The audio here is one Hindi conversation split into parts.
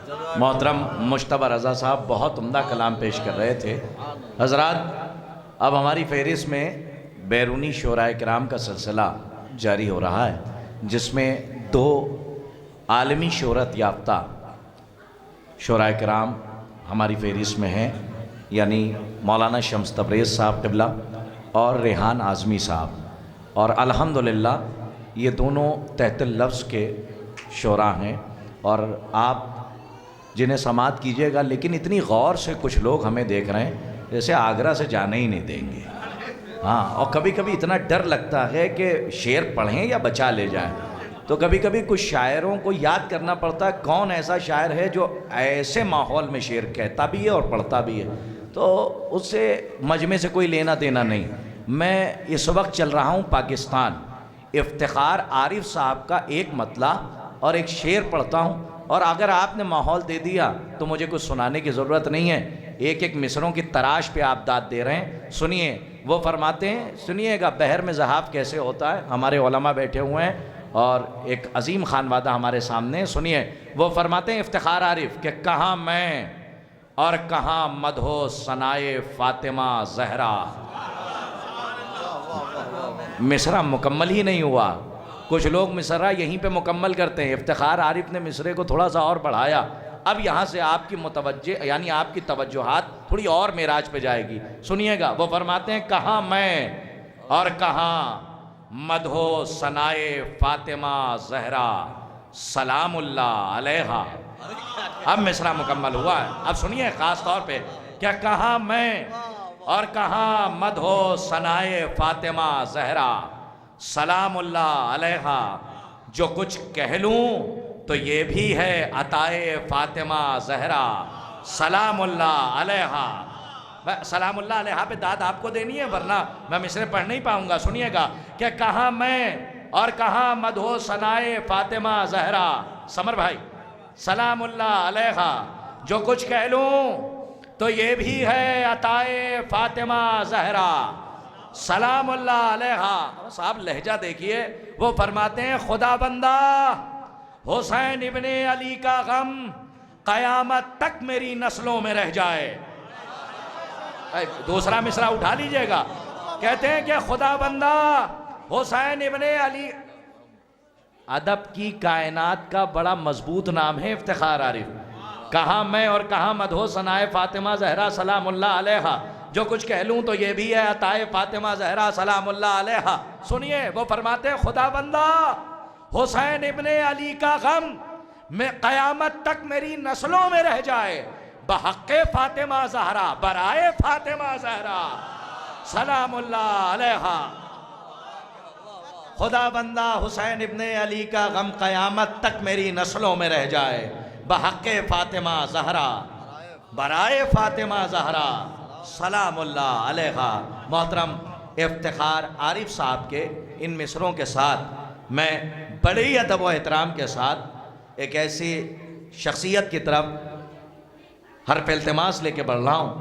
मोहतरम मुश्तबा रज़ा साहब बहुत उम्दा कलाम पेश कर रहे थे। हज़रात, अब हमारी फहरिस्त में बैरूनी शोराए किराम का सिलसिला जारी हो रहा है, जिसमें दो आलमी शोहरत याफ्ता शोराए किराम हमारी फहरिस्त में हैं, यानी मौलाना शम्स तबरेज़ साहब क़िबला और रेहान आज़मी साहब। और अल्हम्दुलिल्लाह ये दोनों तहत लफ्ज़ के शोरा हैं और आप जिन्हें समात कीजिएगा, लेकिन इतनी गौर से कुछ लोग हमें देख रहे हैं जैसे आगरा से जाने ही नहीं देंगे। हाँ, और कभी कभी इतना डर लगता है कि शेर पढ़ें या बचा ले जाएं, तो कभी कभी कुछ शायरों को याद करना पड़ता है कौन ऐसा शायर है जो ऐसे माहौल में शेर कहता भी है और पढ़ता भी है, तो उससे मजमे से कोई लेना देना नहीं। मैं इस वक्त चल रहा हूँ पाकिस्तान, इफ्तिखार आरिफ साहब का एक मतला और एक शेर पढ़ता हूँ, और अगर आपने माहौल दे दिया तो मुझे कुछ सुनाने की ज़रूरत नहीं है। एक एक मिसरों की तराश पे आप दाद दे रहे हैं। सुनिए, वो फरमाते हैं, सुनिएगा बहर में ज़हाफ़ कैसे होता है। हमारे उलमा बैठे हुए हैं और एक अजीम खानवादा हमारे सामने। सुनिए, वो फरमाते हैं इफ्तिखार आरिफ कि कहाँ मैं और कहाँ मदहो सनाए फ़ातिमा ज़हरा। मिसरा मुकम्मल ही नहीं हुआ, कुछ लोग मिसरा यहीं पे मुकम्मल करते हैं। इफ्तिखार आरिफ ने मिसरे को थोड़ा सा और बढ़ाया। अब यहाँ से आपकी मुतवज्जे यानी आपकी तवज्जुहात थोड़ी और मेराज पे जाएगी। सुनिएगा, वो फरमाते हैं कहाँ मैं और कहाँ मदहो सनाए फ़ातिमा ज़हरा सलामुल्लाह अलैहा। अब मिसरा मुकम्मल हुआ है। अब सुनिए ख़ास तौर पे, क्या कहाँ मैं और कहाँ मदहो सनाए फ़ातिमा ज़हरा सलामुल्लाह अलैहा। जो कुछ कह लूँ तो ये भी है अताए फ़ातिमा ज़हरा सलामुल्लाह अलैहा। सलामुल्लाह अलैहा पे दाद आपको देनी है, वरना मैं मिसरे पढ़ नहीं पाऊँगा। सुनिएगा, क्या कहाँ मैं और कहाँ मदहो सनाए फ़ातिमा ज़हरा। समर भाई, सलामुल्लाह अलैहा। जो कुछ कह लूँ तो ये भी है अताए फ़ातिमा ज़हरा सलामुल्लाह अलैहा। साहब लहजा देखिए, वो फरमाते हैं खुदा बंदा हुसैन इब्ने अली का गम क़यामत तक मेरी नस्लों में रह जाए। दूसरा मिसरा उठा लीजिएगा। कहते हैं कि खुदा बंदा हुसैन इब्ने अली। अदब की कायनात का बड़ा मजबूत नाम है इफ्तिखार आरिफ। कहाँ मैं और कहाँ मदहो सनाए फ़ातिमा ज़हरा सलामुल्लाह अलैहा। जो कुछ कह लूँ तो ये भी है अताए फ़ातिमा ज़हरा सलामुल्लाह अलैहा। सुनिए, वो फरमाते हैं खुदा बंदा हुसैन इब्ने अली का गम में क़यामत तक मेरी नस्लों में रह जाए। बहक़्क़े फ़ातिमा ज़हरा बराए फ़ातिमा ज़हरा सलामुल्लाह अलैहा। खुदा बंदा हुसैन इब्ने अली का गम क़यामत तक मेरी नस्लों में रह जाए। बहक़्क़े फ़ातिमा ज़हरा बराए फ़ातिमा ज़हरा सलामुल्लाह अलैहा। मोहतरम इफ्तिखार आरिफ साहब के इन मिसरों के साथ मैं बड़े ही अदब व एहतराम के साथ एक ऐसी शख्सियत की तरफ हर इल्तिमास लेके बढ़ रहा हूँ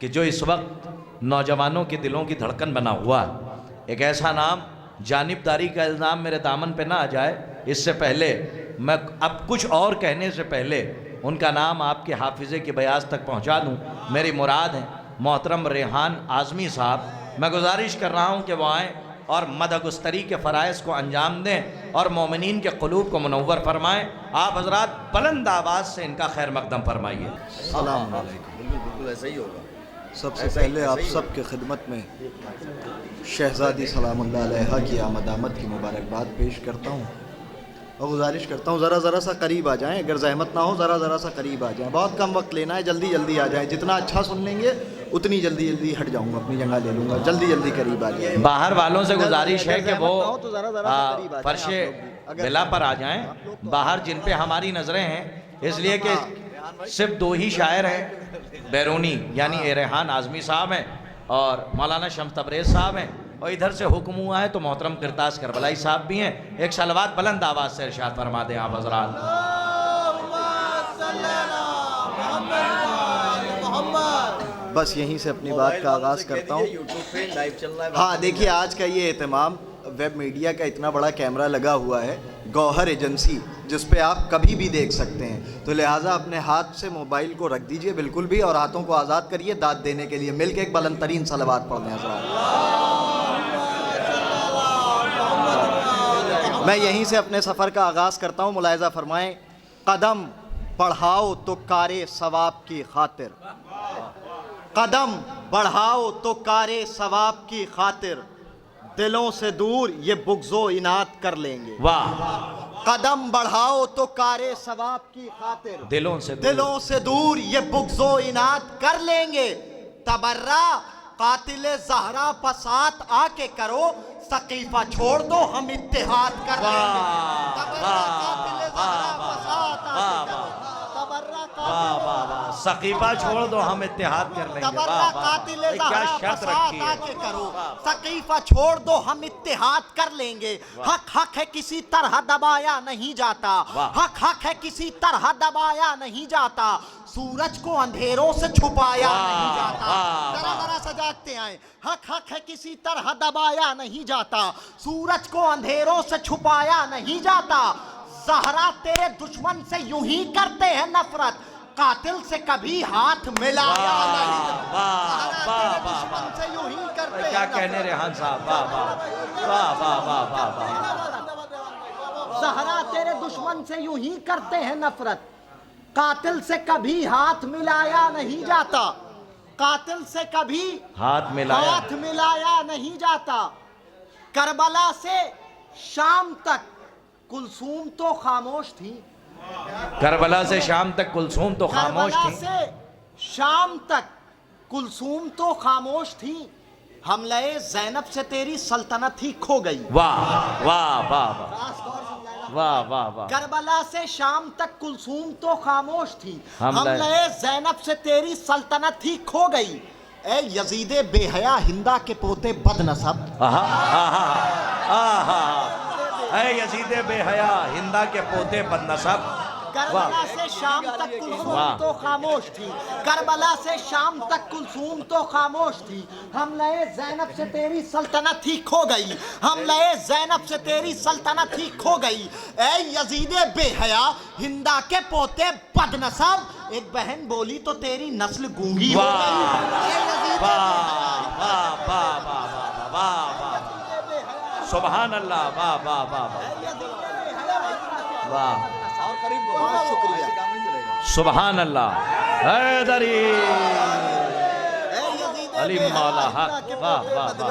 कि जो इस वक्त नौजवानों के दिलों की धड़कन बना हुआ है। एक ऐसा नाम, जानिबदारी का इल्ज़ाम मेरे दामन पे ना आ जाए, इससे पहले मैं अब कुछ और कहने से पहले उनका नाम आपके हाफिज़े की बयास तक पहुंचा दूं, मेरी मुराद है मोहतरम रेहान आज़मी साहब। मैं गुजारिश कर रहा हूं कि वो आएँ और मदगुस्तरी के फ़राइज़ को अंजाम दें और मोमिनीन के क़ुलूब को मुनव्वर फरमाएँ। आप हज़रात बुलंद आवाज़ से इनका खैर मक़दम फरमाइए। अस्सलाम वालेकुम। बिल्कुल ऐसा ही होगा। सबसे पहले आप सब के खिदमत में शहज़ादी सलामुल्लाह अलैहा की आमद की मुबारकबाद पेश करता हूँ और गुजारिश करता हूँ ज़रा सा करीब आ जाएं। अगर ज़हमत ना हो ज़रा सा करीब आ जाएं। बहुत कम वक्त लेना है, जल्दी आ जाएं। जितना अच्छा सुन लेंगे उतनी जल्दी हट जाऊँगा, अपनी जगह ले लूँगा। जल्दी करीब आ जाएं। बाहर वालों से गुजारिश है कि वो फर्शे बिला पर आ जाएं। बाहर जिन पे हमारी नज़रें हैं, इसलिए कि सिर्फ दो ही शायर हैं बैरूनी, यानी रेहान आज़मी साहब हैं और मौलाना शम्स तबरेज़ साहब हैं, और इधर से हुक्म हुआ है तो मोहतरम किरतास करबलाई साहब भी हैं। एक सलवात बुलंद आवाज़ से इरशाद फरमा दें आप हज़रात। बस यहीं से अपनी बात का आगाज़ करता हूँ। हाँ, देखिए आज का ये एहतमाम वेब मीडिया का इतना बड़ा कैमरा लगा हुआ है गौहर एजेंसी, जिस पे आप कभी भी देख सकते हैं। तो लिहाजा अपने हाथ से मोबाइल को रख दीजिए बिल्कुल भी, और हाथों को आज़ाद करिए दाद देने के लिए। मिल के एक बुलंद तरीन सलवात पढ़ने हज़रात। मैं यहीं से अपने सफ़र का आगाज़ करता हूँ। मुलाहिज़ा फरमाएँ, कदम बढ़ाओ तो कारे सवाब की खातिर, कदम बढ़ाओ तो कारे सवाब की खातिर, दिलों से दूर ये बुग़्ज़ो इनात कर लेंगे। वाह। कदम बढ़ाओ तो कारे सवाब की खातिर, दिलों से दूर ये बुग़्ज़ो इनात कर लेंगे। तबर्रा कातिल ज़हरा पसात आके करो, सकीफ़ा छोड़ दो हम इत्तेहाद कर लेंगे। तबर्रा कातिल ज़हरा पसात आके करो, तबर्रा सकीफा छोड़ दो हम इत्तेहाद कर लेंगे। तबर्रा कातिल क्या ज़हरा शर्त पसात रखी है। आके करो, सकीफा छोड़ दो हम इत्तेहाद कर लेंगे। हक हक है किसी तरह दबाया नहीं जाता, हक हक है किसी तरह दबाया नहीं जाता, सूरज को अंधेरों से छुपाया नहीं जाता। जरा जरा सजागते आए। हक हक है किसी तरह दबाया नहीं जाता, सूरज को अंधेरों से छुपाया नहीं जाता। ज़हरा तेरे दुश्मन से यूं ही करते हैं नफरत, कातिल से कभी हाथ मिलाया नहीं। ज़हरा तेरे दुश्मन से यूं ही करते हैं। क्या कहने रेहान साहब, वाह वाह वाह वाह वाह वाह। ज़हरा तेरे दुश्मन से यूं ही करते हैं नफरत, कातिल से कभी हाथ मिलाया नहीं जाता, कातिल से कभी हाथ मिलाया नहीं जाता। करबला से शाम तक कुलसूम तो खामोश थी, करबला से शाम तक कुलसूम तो खामोश करबला थी। से शाम तक कुलसूम तो खामोश थी, हमले ज़ैनब से तेरी सल्तनत ही खो गई। वाह वाह वाह वाह वाह वाह। करबला से शाम तक कुलसूम तो खामोश थी, हमले ज़ैनब से तेरी सल्तनत ही खो गई। ए यजीदे बेहया हिंदा के पोते बदनसब, ऐ यजीदे बेहया हिंदा के पोते बदनसब। करबला से शाम तक कुलसूम तो खामोश थी, करबला से शाम तक कुलसूम तो खामोश थी, हमले ज़ैनब से तेरी सल्तनत ही खो गई, हमले ज़ैनब से तेरी सल्तनत ही खो गई। ए यजीदे बेहया हिंदा के पोते बदनसब, एक बहन बोली तो तेरी नस्ल गूंगी हो गई। सुभान अल्लाह, वाह वाह वाह वाह, शुक्रिया। सुभान अल्लाह। हैदरी अली मौला हक, वाह वाह वाह,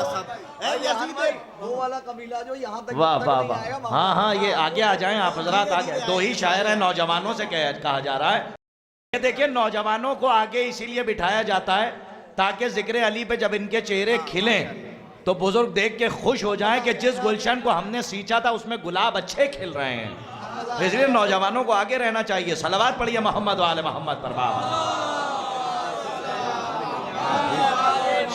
वो वाला कबीला जो यहाँ तक वाह वाह वाह। हाँ हाँ, ये आगे आ जाएं आप हजरात, आगे। दो ही शायर हैं, नौजवानों से कहा जा रहा है। ये देखिए, नौजवानों को आगे इसीलिए बिठाया जाता है ताकि जिक्र अली पे जब इनके चेहरे खिलें तो बुजुर्ग देख के खुश हो जाएं कि जिस गुलशन को हमने सींचा था उसमें गुलाब अच्छे खिल रहे हैं। इसलिए नौजवानों को आगे रहना चाहिए। सलवात पढ़िए मोहम्मद वाले मोहम्मद पर।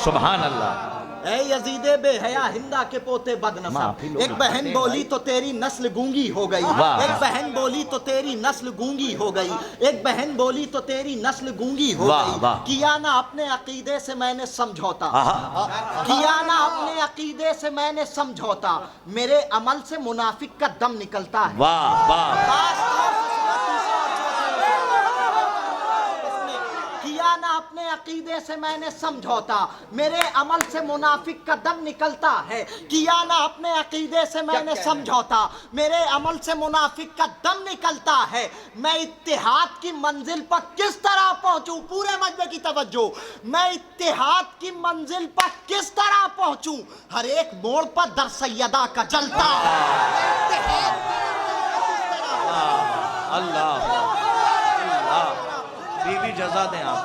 सुभान अल्लाह। ए यजीदे बेहया हिंदा के पोते बदनसब, एक बहन बोली तो तेरी नस्ल गूंगी हो गई, एक बहन बोली तो तेरी नस्ल गूंगी हो गई, एक बहन बोली तो तेरी नस्ल गूंगी हो गई। किया ना अपने अकीदे से मैंने समझौता, किया ना अपने अकीदे से मैंने समझौता, मेरे अमल से मुनाफिक का दम निकलता है। वाह वाह। किया ना अपने अकीदे से मैंने समझौता, मेरे अमल से मुनाफिक का दम निकलता है। किया ना अपने अकीदे से मैंने समझौता, मेरे अमल से मुनाफिक का दम निकलता है। मैं इत्तेहाद की मंजिल पर किस तरह पहुंचूं, पूरे मजमे की तवज्जो, मैं इत्तेहाद की मंजिल पर किस तरह पहुंचूं, हर एक मोड़ पर दर सैयदा का जलता है। अल्लाह बीवी जजा दें आप।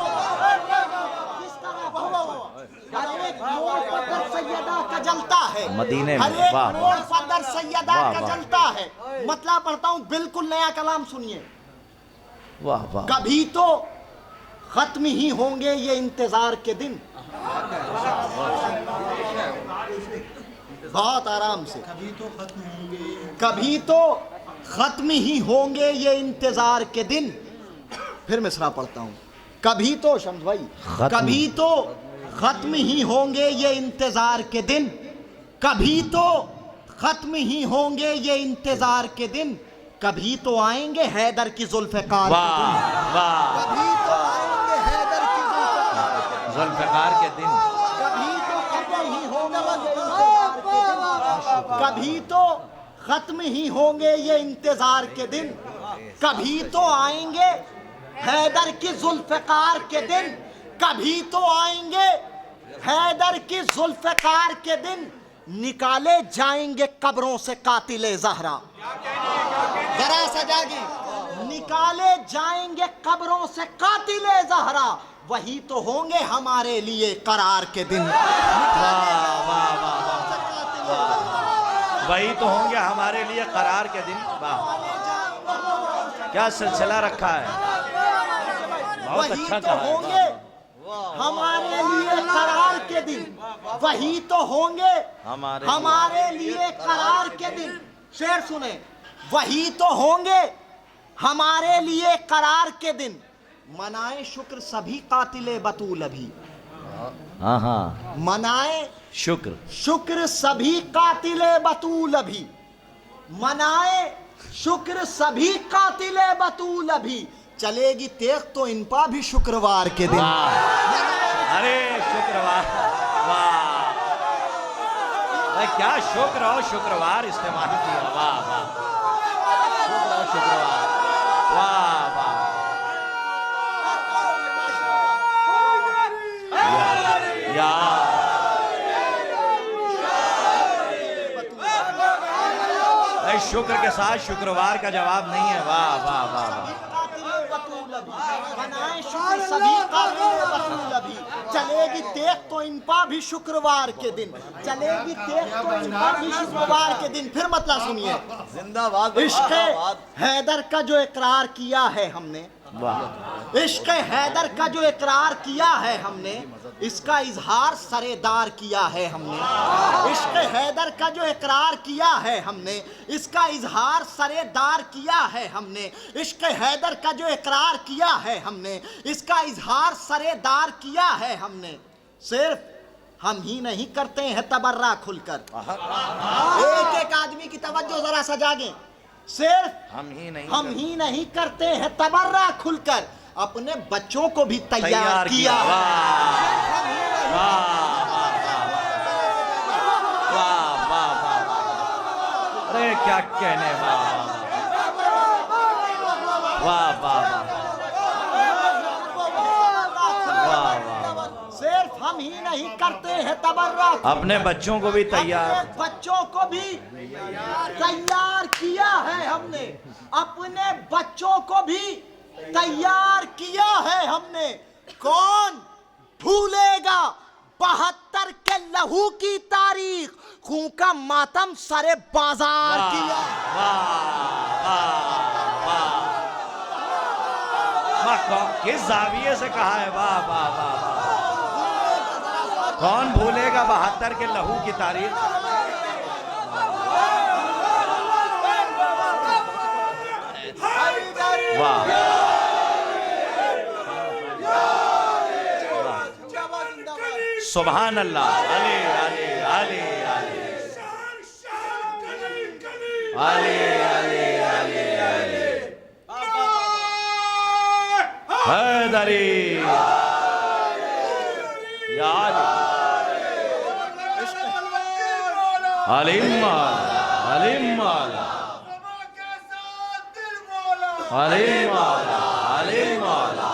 सैयदा का जलता है मदीने में, हर एक वाह मोड़ पर दर सैयदा का जलता है। मतलब पढ़ता हूँ, बिल्कुल नया कलाम सुनिए। वाह वाह। कभी तो खत्म ही होंगे ये इंतजार के दिन, बहुत आराम से, कभी तो खत्म ही होंगे ये इंतजार के दिन। फिर मिसरा पढ़ता हूँ, कभी तो शम्स भाई, कभी तो खत्म ही होंगे ये इंतजार के दिन, कभी तो खत्म ही होंगे ये इंतजार के दिन, कभी तो आएंगे हैदर की जुल्फ़िकार के दिन। वाह कभी तो आएंगे हैदर की जुल्फ़िकार के दिन, कभी तो खत्म ही होंगे, कभी तो खत्म ही होंगे ये इंतजार के दिन, कभी तो आएंगे हैदर की जुल्फ़िकार के दिन, कभी तो आएंगे हैदर की जुल्फ़िकार के दिन, निकाले जाएंगे कब्रों से कातिले ज़हरा। जरा सजागी, निकाले जाएंगे कब्रों से कातिले ज़हरा, वही तो होंगे हमारे लिए करार के दिन। वही तो होंगे हमारे लिए करार के दिन। वाह, क्या सिलसिला रखा है, बहुत वही अच्छा तो कहा है। होंगे हमारे लिए करार के दिन, वही तो होंगे हमारे लिए करार के दिन। शेर सुने, वही तो होंगे हमारे लिए करार के दिन, मनाए शुक्र सभी कातिले बतूल अभी। हाँ हाँ, मनाए शुक्र शुक्र सभी कातिले बतूल अभी, मनाए शुक्र सभी कातिले बतूल अभी, चलेगी तेग तो इन पा भी शुक्रवार के दिन। अरे शुक्रवार, वाह भाई, क्या शुक्र और शुक्रवार इस्तेमाल किया। वाह वाह, शुक्र और शुक्रवार, वाह वाह, या शुक्र के साथ शुक्रवार का जवाब नहीं है। वाह वाह वाह वाह, बनाए शुक्र सभी कातिले बतूल अभी, चलेगी तेग तो इन पा भी शुक्रवार के दिन, चलेगी तेग तो इन पा भी शुक्रवार के दिन। फिर मतलब सुनिए, जिंदाबाद इश्क़ हैदर का जो इकरार किया है हमने, वाह, इश्क़ हैदर का जो इकरार किया है हमने, इसका इजहार सरेदार किया है हमने। इश्क़ हैदर का जो इकरार किया है हमने, इसका इजहार सरेदार किया है हमने। इश्क़ हैदर का जो इकरार किया है हमने, इसका इजहार सरेदार किया है हमने। सिर्फ हम ही नहीं करते हैं तबर्रा खुलकर, एक एक आदमी की तवज्जो जरा सा जागे। सिर्फ हम ही नहीं करते हैं तबर्रा खुलकर, अपने बच्चों को भी तैयार किया। वाह वाह वाह वाह वाह, अरे क्या कहने, वाह वाह वाह वाह, सिर्फ हम ही नहीं करते हैं तबर्रा, अपने बच्चों को भी तैयार, अपने बच्चों को भी तैयार किया है हमने, अपने बच्चों को भी तैयार किया है हमने। कौन भूलेगा 72 के लहू की तारीख, खून का मातम सरे बाजार किया। किस जाविये से कहा है, वाह वाह वाह वाह, कौन भूलेगा 72 के लहू की तारीख। वाह, सुभान अल्लाह, अली अली अली अली अली अली अली अली, हैदरी या अली, अली मौला, अली मौला, अली मौला, अली मौला,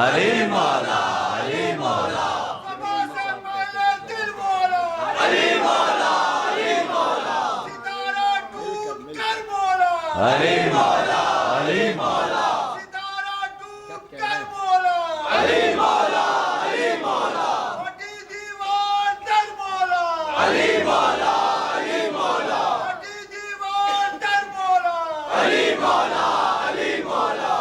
अली मौला, अली मौला, अली मौला, अली मौला, अली मौला, अली मौला, अली मौला, अली मौला, अली मौला, अली मौला, अली मौला,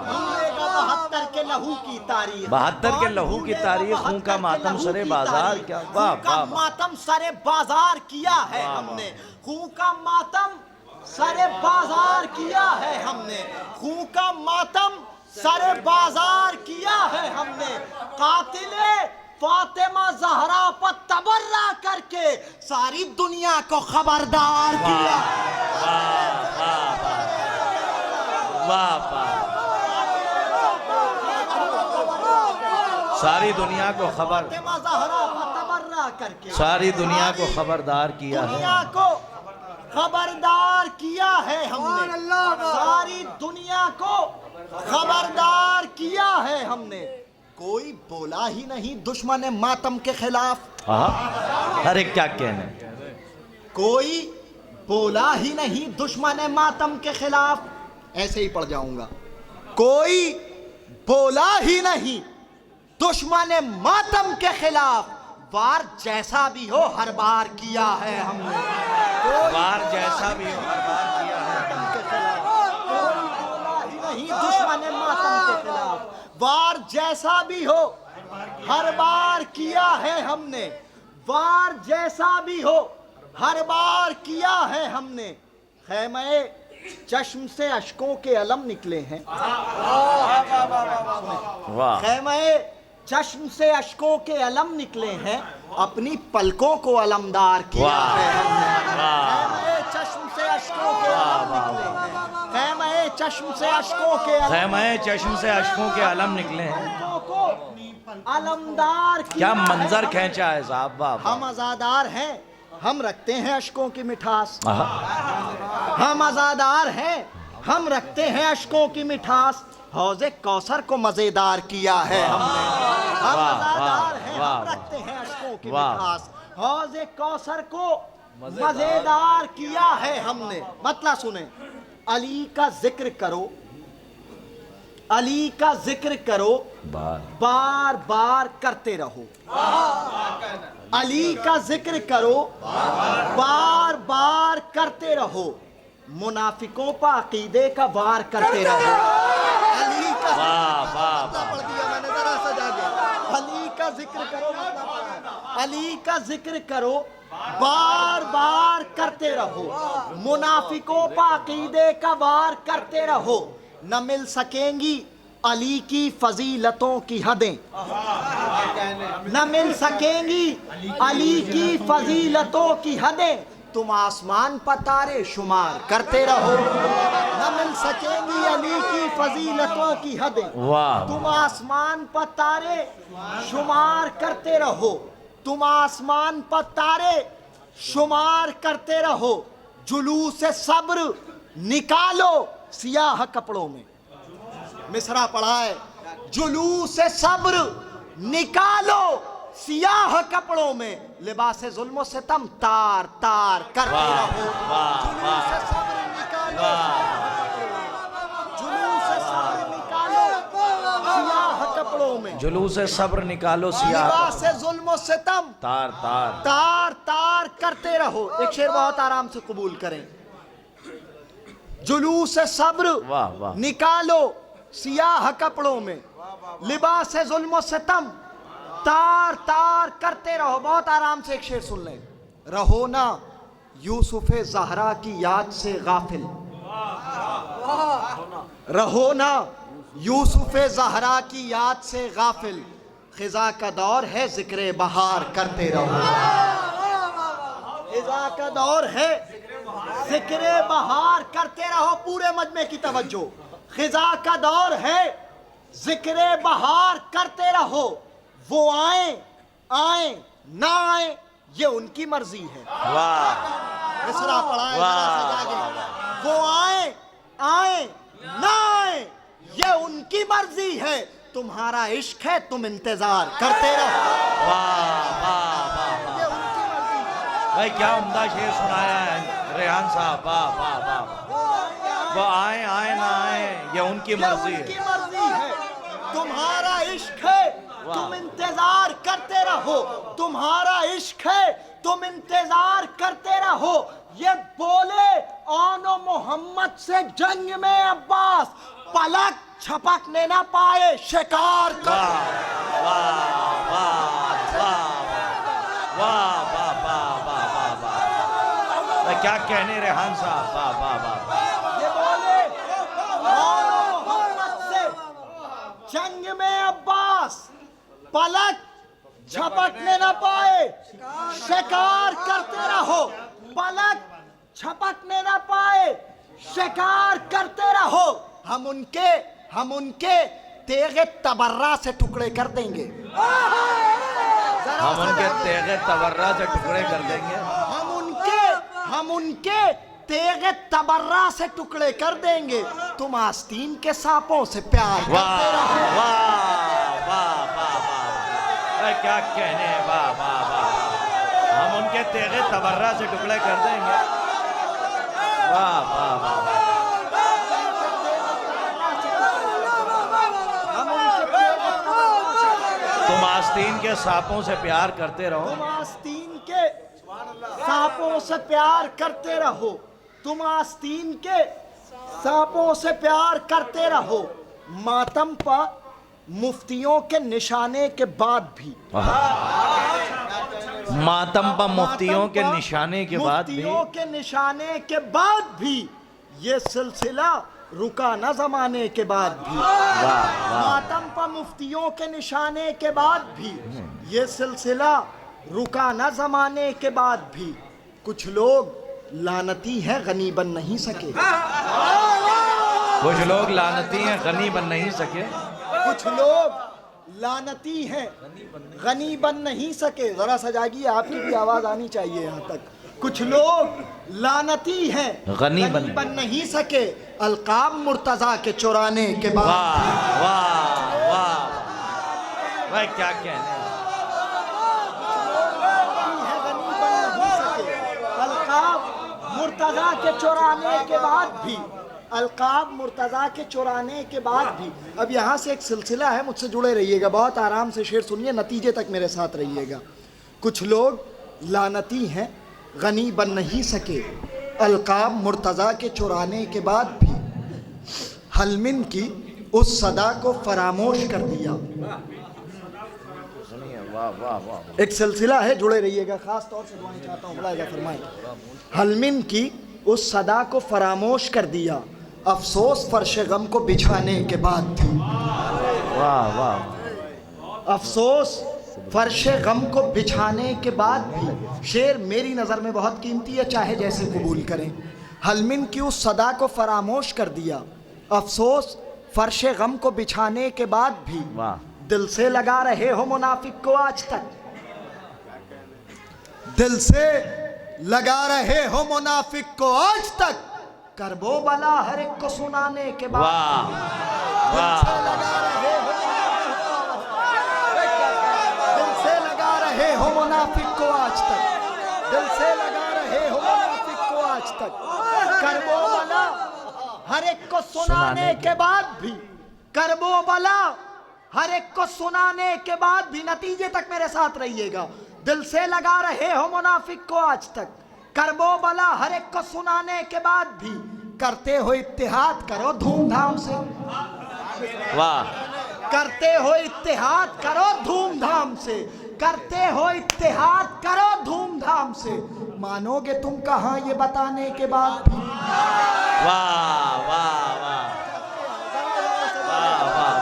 भूलेगा 72 के लहू की तारीख, 72 के लहू की तारीख, खून का मातम सरे बाजार। क्या वाह खून का वाह, मातम सरे बाजार किया है हमने, खून का मातम सरे बाजार किया है हमने, खून का मातम सरे बाजार किया है हमने, कातिले फातिमा ज़हरा पर तबर्रा करके सारी दुनिया को खबरदार किया। वाह वाह, सारी दुनिया को खबर, फातिमा ज़हरा पर तबर्रा करके सारी दुनिया को खबरदार किया है, दुनिया को खबरदार किया है हमने, सारी दुनिया को खबरदार किया है हमने। कोई बोला ही नहीं दुश्मन मातम के खिलाफ। अरे क्या कहने, कोई बोला ही नहीं दुश्मन मातम के खिलाफ। ऐसे ही पढ़ जाऊंगा, कोई बोला ही नहीं दुश्मन मातम के खिलाफ, वार जैसा भी हो हर बार किया है हमने, वार जैसा भी हो हर बार किया है। नहीं दुश्मन मातम के खिलाफ, वार जैसा भी हो हर बार किया है हमने, वार जैसा भी हो हर बार किया है हमने। खैमे चश्म से अश्कों के अलम निकले हैं, वाह, खैमे चश्म से अश्कों के अलम निकले हैं, अपनी पलकों को अलमदार किया है हमने। खैमे चश्म से अश्कों के अलम निकले हैं, खैमे चश्म से अश्कों के अलम, खैमे चश्म से अश्कों के अलम निकले हैं। को अलमदार क्या किया मंजर है। खींचा है साहब, वाह हम आजादार हैं, हम रखते हैं अश्कों की मिठास, वाह। हम आजादार हैं, हम रखते हैं अश्कों की मिठास, हौज़े कौसर को मजेदार किया है हमने। हम वाह, आजादार वाह, हैं, वाह, हम रखते हैं अश्कों की वाह। मिठास, हौज़े कौसर को मजेदार किया है हमने। मतलब सुने, अली का जिक्र करो, अली का जिक्र करो, बार बार करते रहो, अली का जिक्र करो, बार बार करते रहो, मुनाफिकों पर अकीदे का वार करते रहो। अली का पढ़ दिया मैंने, जरा सजा के। अली का जिक्र करो, अली का जिक्र करो, बार बार करते रहो, मुनाफिकों पर अकीदे का वार करते रहो। न मिल सकेंगी अली की फजीलतों की हदें, न मिल सकेंगी अली की फजीलतों की हदें, तुम आसमान पर तारे शुमार करते रहो। न मिल सकेंगी अली की फजीलतों की हदें, वाह, तुम आसमान पर तारे शुमार करते रहो, तुम आसमान पर तारे शुमार करते रहो। जुलूस सब्र निकालो सियाह कपड़ों में, मिसरा पढ़ा है, जुलूस सब्र निकालो सियाह कपड़ों में, लिबास जुल्म सितम तार तार करते रहो। जुलूस सब्र निकालो, जुलूस सब्र निकालो सियाह कपड़ों में, जुलूस सब्र निकालो सियाह, लिबास जुल्म सितम तार तार तार तार करते रहो। एक शेर बहुत आराम से कबूल करें, जुलूस सब्र वाह वाह, निकालो सियाह कपड़ों में, लिबास जुल्म सितम तार तार करते रहो। बहुत आराम से एक शेर सुन लें, रहो ना यूसुफ ज़हरा की याद से गाफिल, रहो ना यूसुफ ज़हरा की याद से गाफिल, खिजा का दौर है जिक्र बहार करते रहो। खिजा का दौर है जिक्र बहार करते रहो। पूरे मजमे की तवज्जो, खिजा का दौर है जिक्र बहार करते रहो। वो आए आए ना आए ये उनकी मर्जी है। वाह, मिसरा पढ़ा है, वाह, जरा सजा के। वो आए आए ना आए ये उनकी मर्जी है, तुम्हारा इश्क है तुम इंतजार करते रहो। वाह वाह वाह, ये उनकी मर्जी है। भाई क्या उम्दा शेर सुनाया है रेहान साहब, वाह वाह वाह। वो आए आए ना आए ये उनकी मर्जी है, उनकी मर्जी है, तुम्हारा इश्क है तुम इंतजार करते रहो, तुम्हारा इश्क है तुम इंतजार करते रहो। ये बोले आनो मोहम्मद से जंग में अब्बास, पलक छपकने ना पाए शिकार कर। वाह वाह वाह वाह वाह वाह वाह वाह वाह। क्या कहने रेहान साहब, वाह वाह वाह। ये बोले और मोहम्मद से जंग में अब्बास पलक झपकने न पाए, शिकार करते रहो, पलक झपकने न पाए, शिकार करते रहो। हम उनके तेगे तबर्रा से टुकड़े कर देंगे, हम उनके तेगे तबर्रा से टुकड़े कर देंगे, हम उनके तेगे तबर्रा से टुकड़े कर देंगे। तुम आस्तीन के सांपों से प्यार करते रहो। वाह वाह वाह वाह, क्या कहने हैं, वाह वाह वाह। हम उनके तेगे तबर्रा से टुकड़े कर देंगे, वाह वाह वाह। तुम आस्तीन के सांपों से प्यार करते रहो, तुम आस्तीन के सांपों से प्यार करते रहो, तुम आस्तीन के सांपों से प्यार करते रहो। मातम पर मुफ्तियों के निशाने के बाद भी, मातम पर मुफ्तियों के निशाने के बाद भी, मुफ्तियों के निशाने के बाद भी ये सिलसिला रुका न जमाने के बाद भी। मातम पर मुफ्तियों के निशाने के बाद भी ये सिलसिला रुका न जमाने के बाद भी। कुछ लोग लानती हैं गनी बन नहीं सके, कुछ लोग लानती हैं गनी बन नहीं सके, कुछ लोग लानती हैं गनी बन नहीं सके। जरा सजागी, आपकी भी आवाज आनी चाहिए यहाँ तक। कुछ लोग लानती हैं गनी बन नहीं सके, अलकाब मुर्तजा के चुराने के बाद। वाह वाह वाह, भाई क्या कहने हैं। अलकाब मुर्तजा के चुराने के बाद भी, अलकाब मुर्तजा के चुराने के बाद भी। अब यहाँ से एक सिलसिला है, मुझसे जुड़े रहिएगा, बहुत आराम से शेर सुनिए, नतीजे तक मेरे साथ रहिएगा। कुछ लोग लानती हैं गनी बन नहीं सके, अलकाब मुर्तजा के चुराने के बाद भी हलमिन की उस सदा को फरामोश कर दिया। वाह वाह वाह, एक सिलसिला है, जुड़े रहिएगा, खास तौर से दुआएं चाहता हूँ, बड़ा फरमाएं। हलमिन की उस सदा को फरामोश कर दिया, अफसोस फर्श गम को बिछाने के बाद भी। वाह वाह, अफसोस फर्श गम को बिछाने के बाद भी। शेर मेरी नज़र में बहुत कीमती है, चाहे जैसे कबूल करें। हलमिन की उस सदा को फरामोश कर दिया, अफसोस फर्श गम को बिछाने के बाद भी। वाह, दिल से लगा रहे हो मुनाफिक को आज तक, दिल से लगा रहे हो मुनाफिक को आज तक, करबो बला हर एक को सुनाने के बाद। वाह दिल से लगा रहे हो, दिल से लगा रहे हो मुनाफिक को आज तक, दिल से लगा रहे हो मुनाफिक को आज तक, करबो बला हर एक को सुनाने के बाद भी, करबो बला हर एक को सुनाने के बाद भी। नतीजे तक मेरे साथ रहिएगा। दिल से लगा रहे हो मुनाफिक को आज तक, करबो बला हर एक को सुनाने के बाद भी, करते हो इत्तेहाद करो धूमधाम से। वाह, करते हो इत्तेहाद करो धूमधाम से, करते हो इत्तेहाद करो धूमधाम से, मानोगे तुम कहाँ ये बताने के बाद भी। वाह वाह वाह वाह वाह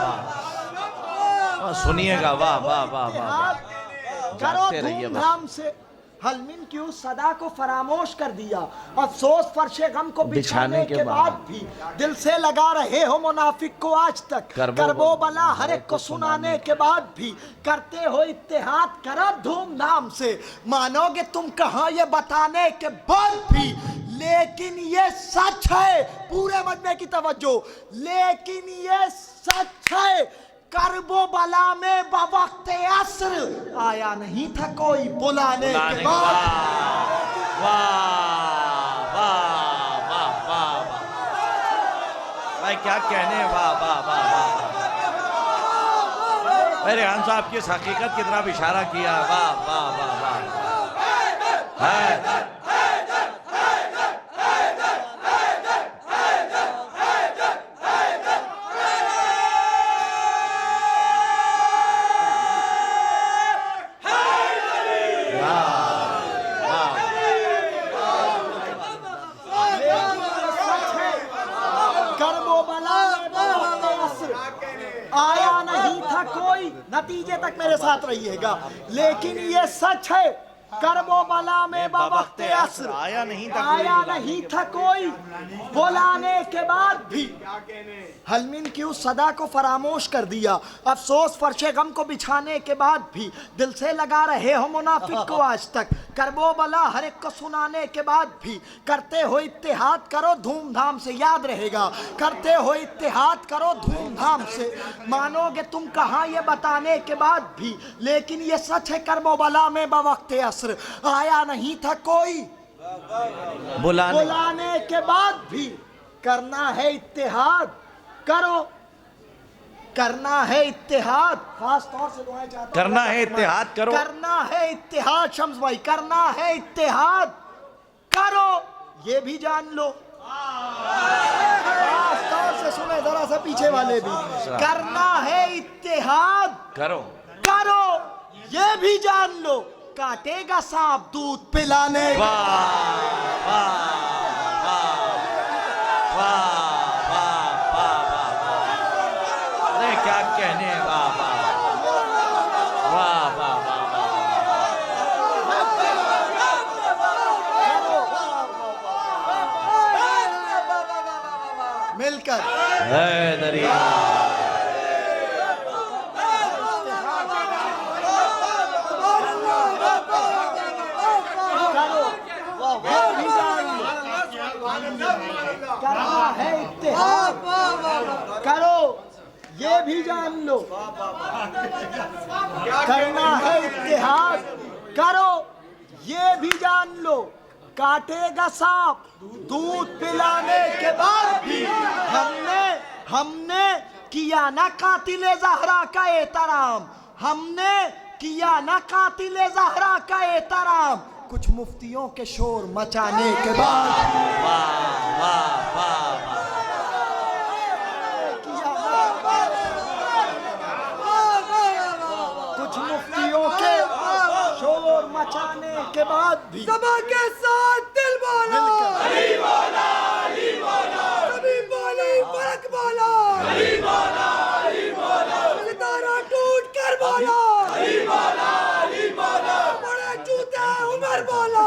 वाह, सुनिएगा, वाह वाह वाह वाह, करो जागते रहिए, धूमधाम से। हलमिन की उस सदा को फरामोश कर दिया, अफसोस फर्शे गम को बिछाने के बाद भी, दिल से लगा रहे हो मुनाफिक को आज तक, करबो बला हर एक को सुनाने के बाद भी, करते हो इत्तेहाद करो धूमधाम से, मानोगे तुम कहाँ ये बताने के बाद भी। लेकिन ये सच है, पूरे मजमे की तवज्जो, लेकिन ये सच है, करबो बला में बवक्त असर आया नहीं था कोई बुलाने के बाद। वाह वाह वाह वाह, भाई क्या कहने, वाह वाह वाह वाह। मेरे रेहान साहब की इस हकीकत की तरफ इशारा किया, वाह वाह वाह वाह है। नतीजे तक मेरे साथ रहिएगा। लेकिन ये सच है, करबो बला में बवक्ते असर आया नहीं था कोई, बुलाने के बाद भी हलमिन की उस सदा को फरामोश कर दिया। अफसोस फर्शे गम को बिछाने के बाद भी दिल से लगा रहे हो मुनाफिक को आज तक। करबो बला हर एक को सुनाने के बाद भी करते हो इत्तेहाद करो धूमधाम से, याद रहेगा, करते हो इत्तेहाद करो धूमधाम से। मानोगे तुम कहाँ ये बताने के बाद भी, लेकिन ये सच है करबो बला में बवक्ते असर आया नहीं था कोई, बुलाने के बाद भी करना है इत्तेहाद करो, करना है इत्तेहाद, खास तौर से दुआएं चाहता हूं, करना है इत्तेहाद करो, करना है इत्तेहाद। शम्स भाई, करना है इत्तेहाद करो, ये भी जान लो। खास तौर से सुने जरा सा पीछे वाले भी, करना है इत्तेहाद करो, करो, ये भी जान लो, काटेगा सांप दूध पिलाने। अरे क्या कहने, वाह वाह वाह वाह। मिलकर दरिया करना है इत्तेहाद करो, ये भी जान लो, करना है इत्तेहाद करो, ये भी जान लो, काटेगा सांप दूध पिलाने के बाद भी हमने किया ना कातिले ज़हरा का एहतराम, हमने किया ना कातिले ज़हरा का एहतराम, कुछ मुफ्तियों के शोर मचाने के बाद। कुछ मुफ्तियों के शोर मचाने के बाद भी सभा के साथ दिल बोला, मिलकर कभी बोली फर्क बोला, सितारा टूट कर बोला, बड़े जूते उमर बोला,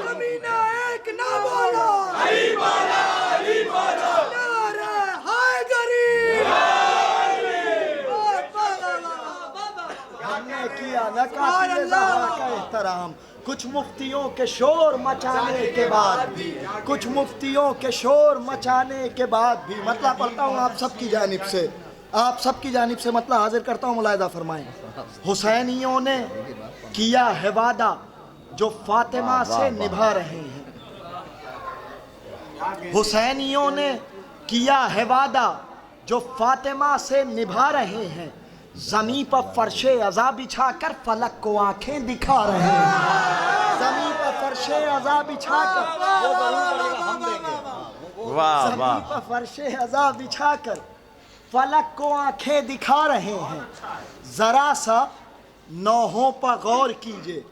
कभी ना एक ना बोला, नारे हाय गरीब। हमने किया न कातिले ज़हरा का एहतराम, कुछ मुफ्तियों के शोर मचाने के बाद भी, कुछ मुफ्तियों के शोर मचाने के बाद भी। मतलब पढ़ता हूँ आप सबकी जानिब से, आप सबकी जानिब से मतलब हाजिर करता हूँ, मुलाहिज़ा फरमाएं। हुसैनियों ने किया है वादा जो फातिमा से निभा रहे हैं, हुसैनियों ने किया है वादा जो फातिमा से निभा रहे हैं, ज़मीं पर फर्शे अज़ा बिछाकर फलक को आंखें दिखा रहे हैं, ज़मीं पर फर्शे अज़ा बिछाकर, ज़मीं पर फर्शे अज़ा बिछाकर फलक को आंखें दिखा रहे हैं। जरा सा नौहों पर गौर कीजिए,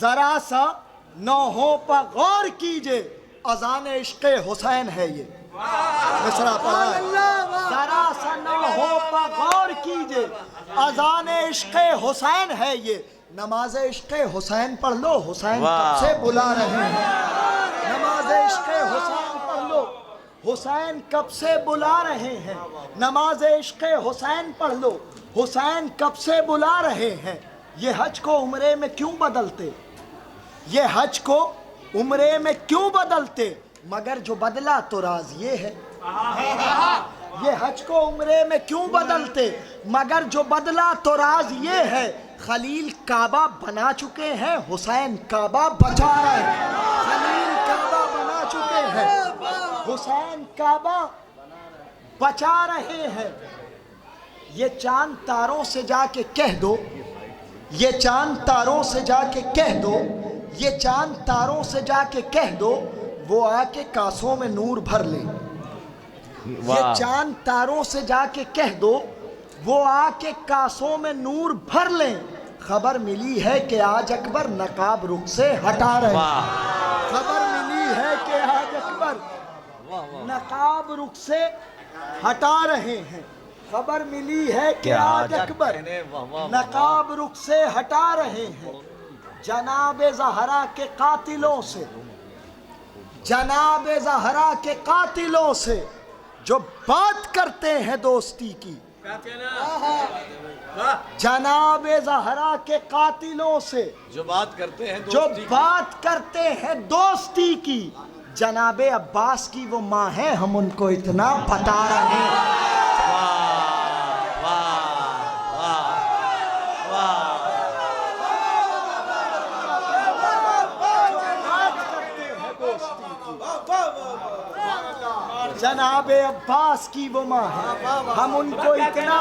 जरा सा नौहों पर गौर कीजिए, अज़ान इश्क़ हुसैन है ये मिसरा पढ़ा है। जरा सा नौहों पर गौर कीजिए, अज़ान इश्क़ हुसैन है ये, नमाज इश्क़ हुसैन पढ़ लो, हुसैन कब से बुला रहे हैं। नमाज इश्क़ हुसैन पढ़ लो, हुसैन कब से बुला रहे हैं। नमाज इश्क़ हुसैन पढ़ लो, हुसैन कब से बुला रहे हैं। ये हज को उम्रे में क्यों बदलते, ये हज को उम्रे में क्यों बदलते, मगर जो बदला तो राज ये है। ये हज को उम्रे में क्यों बदलते, मगर जो बदला तो राज ये है। खलील काबा बना चुके हैं, हुसैन काबा बचा रहे हैं। खलील काबा बना चुके हैं, हुसैन काबा बचा रहे हैं। ये चांद तारों से जाके कह दो, ये चांद तारों से जाके कह दो, ये चांद तारों से जाके कह दो, वो आके कासों में नूर भर ले। ये चांद तारों से जाके कह दो, वो आके कासों में नूर भर लें। खबर मिली है कि आज अकबर नकाब रुख से हटा रहे हैं। खबर मिली है कि आज अकबर नकाब रुख से हटा रहे हैं। खबर मिली है कि आज अकबर नकाब रुख से हटा रहे हैं। जनाब ज़हरा के कातिलों से, जनाब ज़हरा के कातिलों से जो बात करते हैं दोस्ती की, जनाब ज़हरा के कातिलों से जो बात करते हैं जो बात करते हैं दोस्ती की, जनाबे अब्बास की वो माँ है, हम उनको इतना बता रहे हैं। जनाबे अब्बास की वो माँ है, हम उनको इतना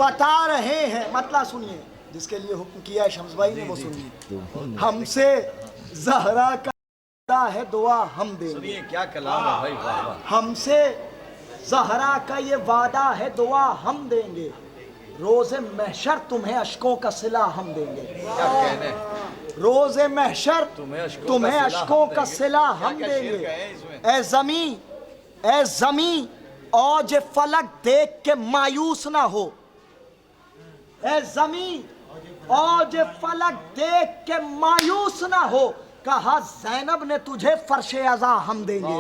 बता रहे हैं। मतलब सुनिए, जिसके लिए हुक्म किया है शम्स भाई ने वो सुनिए। हमसे ज़हरा का है दुआ हम देंगे। सुनिए क्या कलाम है भाई, वाह वाह। हमसे ज़हरा का ये वादा है दुआ हम देंगे। रोज़े महशर तुम्हें अश्कों का सिला हम देंगे। क्या कहने, रोज़े महशर तुम्हें अश्कों का सिला हम क्या शेर देंगे। कहे इसमें? ए ज़मी औज फलक देख के मायूस ना हो। ए ज़मी औज फलक देख के मायूस ना हो। कहा ज़ैनब ने तुझे फर्शे अज़ा हम देंगे।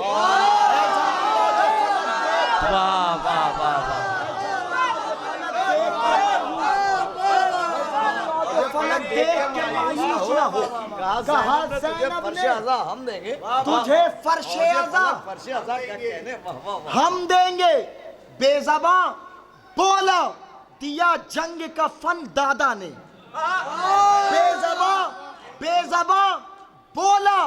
वाह वाह वाह फलक देख के मायूस ना हो। कहा ज़ैनब ने हम देंगे, तुझे फर्शे अज़ा फर्शे अज़ा क्या कहने, वाह वाह वाह। हम देंगे। बेज़बां बोला दिया जंग का फन दादा ने। बेज़बां बोला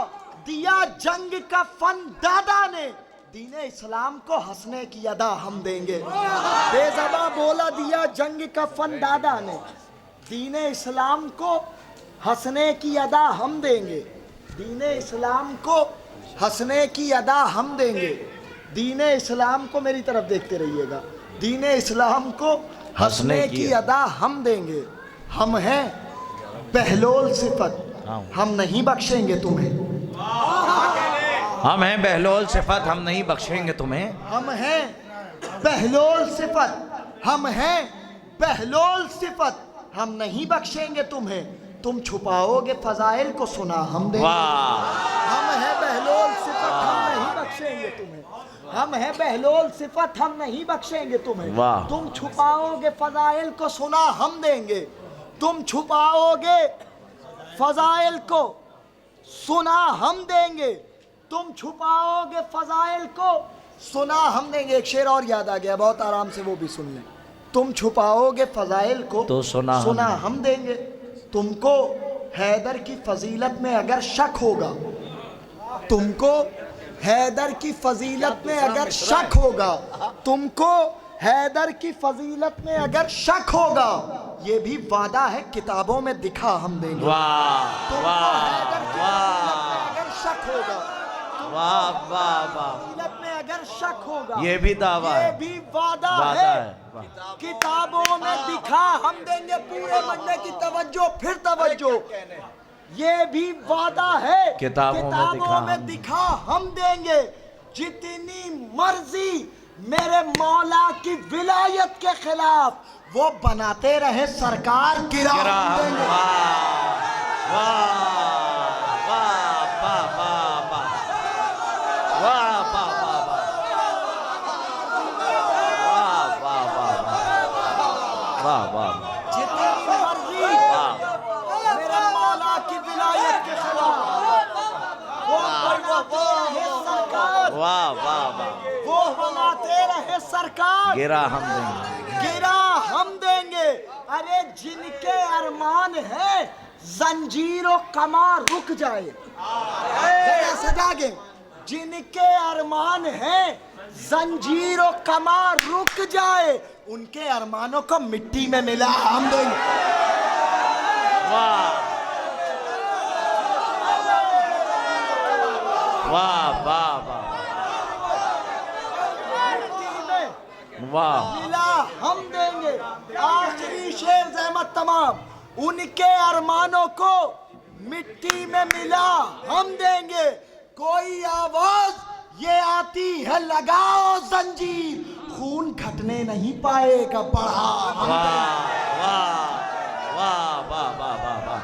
दिया जंग का फन दादा ने। दीन इस्लाम को हंसने की अदा हम देंगे। बेज़बां बोला दिया जंग का फन दादा ने। दीन इस्लाम को हंसने की अदा हम देंगे। दीन इस्लाम को हंसने की अदा हम देंगे। दीन इस्लाम को, मेरी तरफ देखते रहिएगा, दीन इस्लाम को हंसने की अदा हम देंगे। हम हैं बहलोल सिफत, हम नहीं बख्शेंगे तुम्हें। हम हैं बहलोल सिफत, हम नहीं बख्शेंगे तुम्हें। हम हैं बहलोल सिफत, हम हैं बहलोल सिफत, हम नहीं बख्शेंगे तुम्हें। तुम छुपाओगे फजाइल को सुना हम देंगे। हम हैं बहलोल सिफत, हम नहीं बख्शेंगे तुम्हें। हम हैं बहलोल सिफत, हम नहीं बख्शेंगे तुम्हें। तुम छुपाओगे फजाइल को सुना हम देंगे। तुम छुपाओगे फजाइल को सुना हम देंगे। तुम छुपाओगे फजाइल को सुना हम देंगे। एक शेर और याद आ गया, बहुत आराम से वो भी सुन लें। तुम छुपाओगे फजाइल को तो सुना हम देंगे। तुमको हैदर की फजीलत में अगर शक होगा, तुमको हैदर की फजीलत में अगर शक होगा, तुमको हैदर की फजीलत में अगर शक होगा, ये भी वादा है किताबों में दिखा हम देंगे। तुमको हैदर की फजीलत में अगर शक होगा, वाह वाह वाह, फजीलत में अगर शक होगा, ये भी दावा है, ये भी वादा है किताबों में दिखा हम देंगे। पूरे मंडे की तवज्जो, फिर तवज्जो, ये भी वादा है किताबों में दिखा हम देंगे। जितनी मर्जी मेरे मौला की विलायत के खिलाफ वो बनाते रहे सरकार, गिरा हम देंगे। जितनी मर्जी मेरे मौला की विलायत के खिलाफ वो बनाते रहे सरकार, वो बनाते रहे सरकार, गिरा हम देंगे, गिरा हम देंगे। अरे जिनके अरमान है जंजीरों कमा रुक जाए, जरा सजागे, जिनके अरमान है जंजीरों कमा रुक जाए, उनके अरमानों को मिट्टी में मिला हम देंगे। वाह वाह वाह वाह, मिला हम देंगे। आखिरी शेर ज़हमत तमाम, उनके अरमानों को मिट्टी में मिला हम देंगे। कोई आवाज ये आती है लगाओ जंजीर, खून घटने नहीं पाएगा, बढ़ा। वाह वाह वाह वाह वाह वाह वाह।